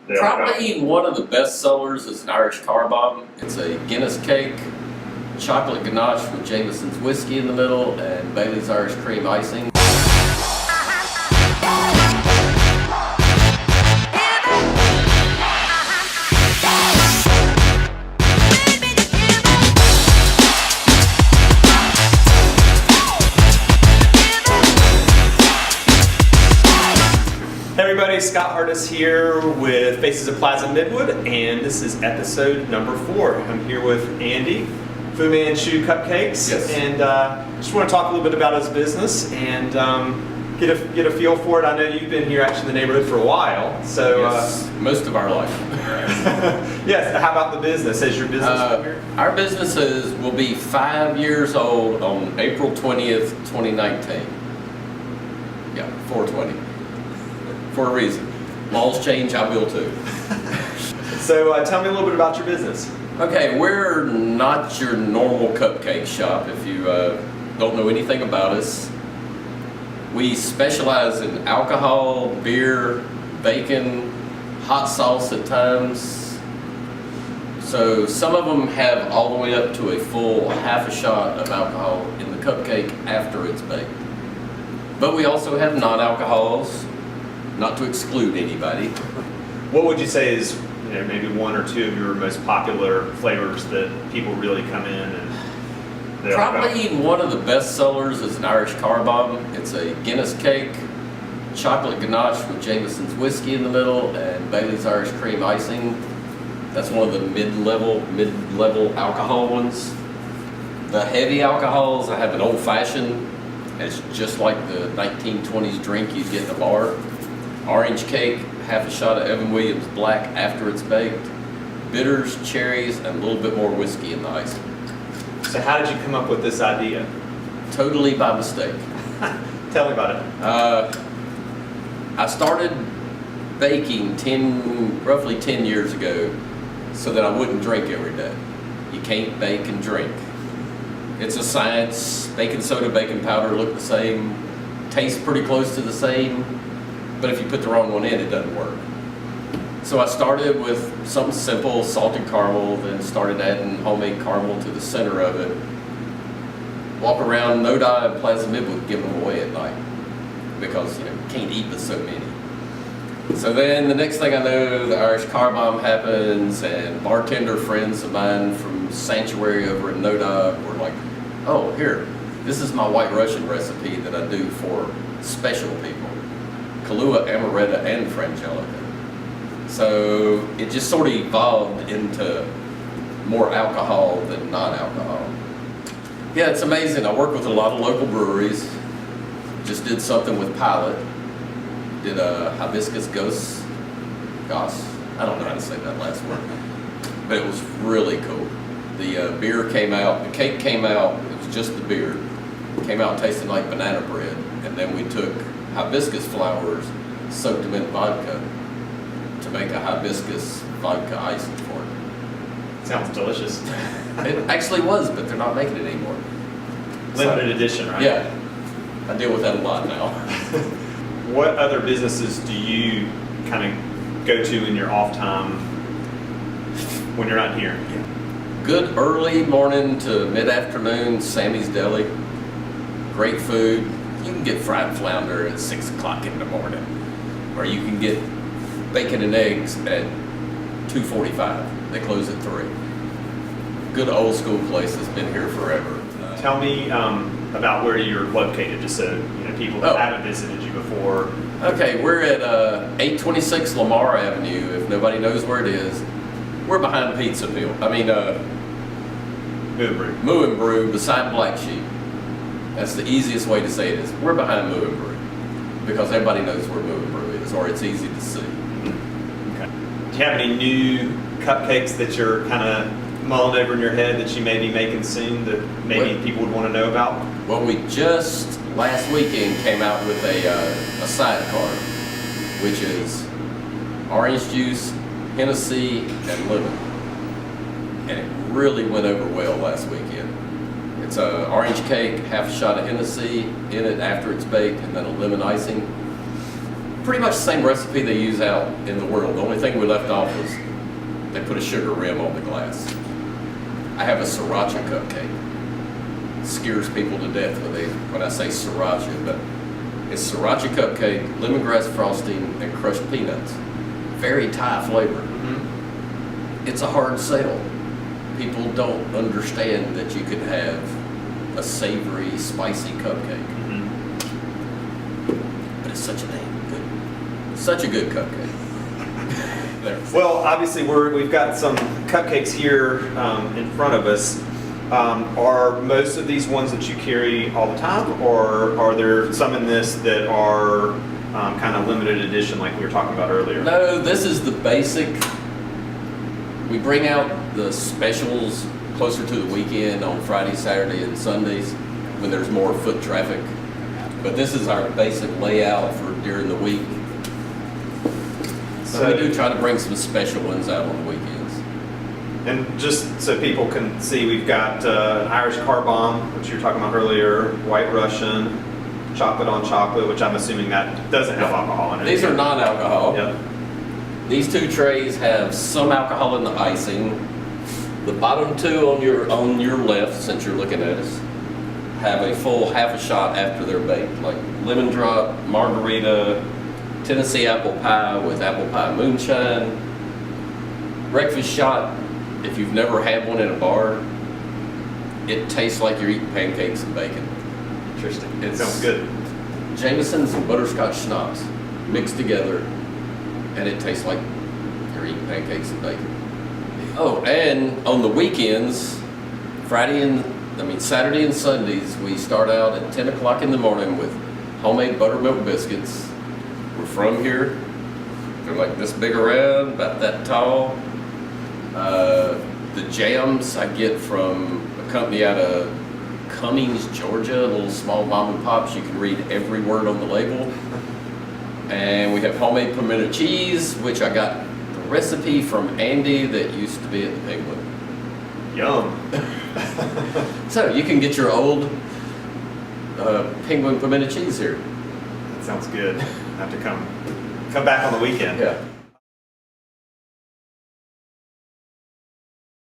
Probably one of the best sellers is an Irish car bomb. It's a Guinness cake, chocolate ganache with Jameson's whiskey in the middle, and Bailey's Irish cream icing. Hey everybody, Scott Hartis here with Faces of Plaza Midwood, and this is episode number 4. I'm here with Andy, FuManChu Cupcakes, yes. And just want to talk a little bit about his business and get a feel for it. I know you've been here actually in the neighborhood for a while, so yes, most of our life. Yes. How about the business? Has your business been here? Our businesses will be 5 years old on April 20th, 2019. Yeah, 420. For a reason. Laws change, I will too. So tell me a little bit about your business. Okay, we're not your normal cupcake shop. If you don't know anything about us, we specialize in alcohol, beer, bacon, hot sauce at times. So some of them have all the way up to a full half a shot of alcohol in the cupcake after it's baked. But we also have non-alcohols, not to exclude anybody. What would you say is maybe one or two of your most popular flavors that people really come in and Probably one of the best sellers is an Irish car bomb. It's a Guinness cake, chocolate ganache with Jameson's whiskey in the middle, and Bailey's Irish cream icing. That's one of the mid-level alcohol ones. The heavy alcohols, I have an old fashioned. It's just like the 1920s drink you'd get in a bar. Orange cake, half a shot of Evan Williams Black after it's baked. Bitters, cherries, and a little bit more whiskey in the icing. So how did you come up with this idea? Totally by mistake. Tell me about it. I started baking roughly 10 years ago so that I wouldn't drink every day. You can't bake and drink. It's a science. Baking soda, baking powder look the same, taste pretty close to the same, but if you put the wrong one in, it doesn't work. So I started with something simple, salted caramel, then started adding homemade caramel to the center of it. Walk around Nodi and Plaza Midwood giving them away at night because you can't eat with so many. So then the next thing I know, the Irish car bomb happens, and bartender friends of mine from Sanctuary over in Nodi were like, oh, here, this is my White Russian recipe that I do for special people. Kahlua, amaretto, and frangelica. So it just sort of evolved into more alcohol than non-alcohol. Yeah, it's amazing. I work with a lot of local breweries. Just did something with Pilot. Did a hibiscus goss. I don't know how to say that last word. But it was really cool. The beer came out, the cake came out, it was just the beer. It came out tasting like banana bread. And then we took hibiscus flowers, soaked them in vodka to make a hibiscus vodka icing for it. Sounds delicious. It actually was, but they're not making it anymore. Limited edition, right? Yeah, I deal with that a lot now. What other businesses do you kind of go to in your off time when you're not here? Good early morning to mid-afternoon, Sammy's Deli. Great food. You can get fried flounder at 6 o'clock in the morning, or you can get bacon and eggs at 2:45. They close at 3. Good old school place that's been here forever. Tell me about where you're located, just so people that haven't visited you before. Okay, we're at 826 Lamar Avenue. If nobody knows where it is, we're behind Pizza Mill. Moo and Brew, beside Black Sheep. That's the easiest way to say it is. We're behind Moo and Brew because everybody knows where Moo and Brew is, or it's easy to see. Okay. Do you have any new cupcakes that you're kind of mulling over in your head that you may be making soon that maybe people would want to know about? Well, we just last weekend came out with a sidecar, which is orange juice, Hennessy, and lemon. And it really went over well last weekend. It's an orange cake, half a shot of Hennessy in it after it's baked, and then a lemon icing. pretty much the same recipe they use out in the world. The only thing we left off was they put a sugar rim on the glass. I have a sriracha cupcake. It scares people to death when I say sriracha, but it's sriracha cupcake, lemongrass frosting, and crushed peanuts. Very Thai flavor. It's a hard sell. People don't understand that you could have a savory, spicy cupcake. But it's such a good cupcake. There. Well, obviously we've got some cupcakes here in front of us. Are most of these ones that you carry all the time, or are there some in this that are kind of limited edition like we were talking about earlier? No, this is the basic. We bring out the specials closer to the weekend on Friday, Saturday, and Sundays when there's more foot traffic. But this is our basic layout for during the week. So we do try to bring some special ones out on the weekends. And just so people can see, we've got Irish car bomb, which you were talking about earlier, White Russian, chocolate on chocolate, which I'm assuming that doesn't have alcohol in it. These are non-alcohol. Yep. These two trays have some alcohol in the icing. The bottom two on your left, since you're looking at us, have a full half a shot after they're baked, like lemon drop, margarita, Tennessee apple pie with apple pie moonshine. Breakfast shot, if you've never had one in a bar, it tastes like you're eating pancakes and bacon. Interesting. It sounds good. Jameson's and butterscotch schnapps mixed together, and it tastes like you're eating pancakes and bacon. Oh, and on the weekends, Saturday and Sundays, we start out at 10 o'clock in the morning with homemade buttermilk biscuits. We're from here. They're like this big around, about that tall. The jams I get from a company out of Cummings, Georgia, little small mom and pops. You can read every word on the label. And we have homemade pimento cheese, which I got the recipe from Andy that used to be at the Penguin. Yum. So you can get your old Penguin pimento cheese here. That sounds good. I have to come back on the weekend. Yeah.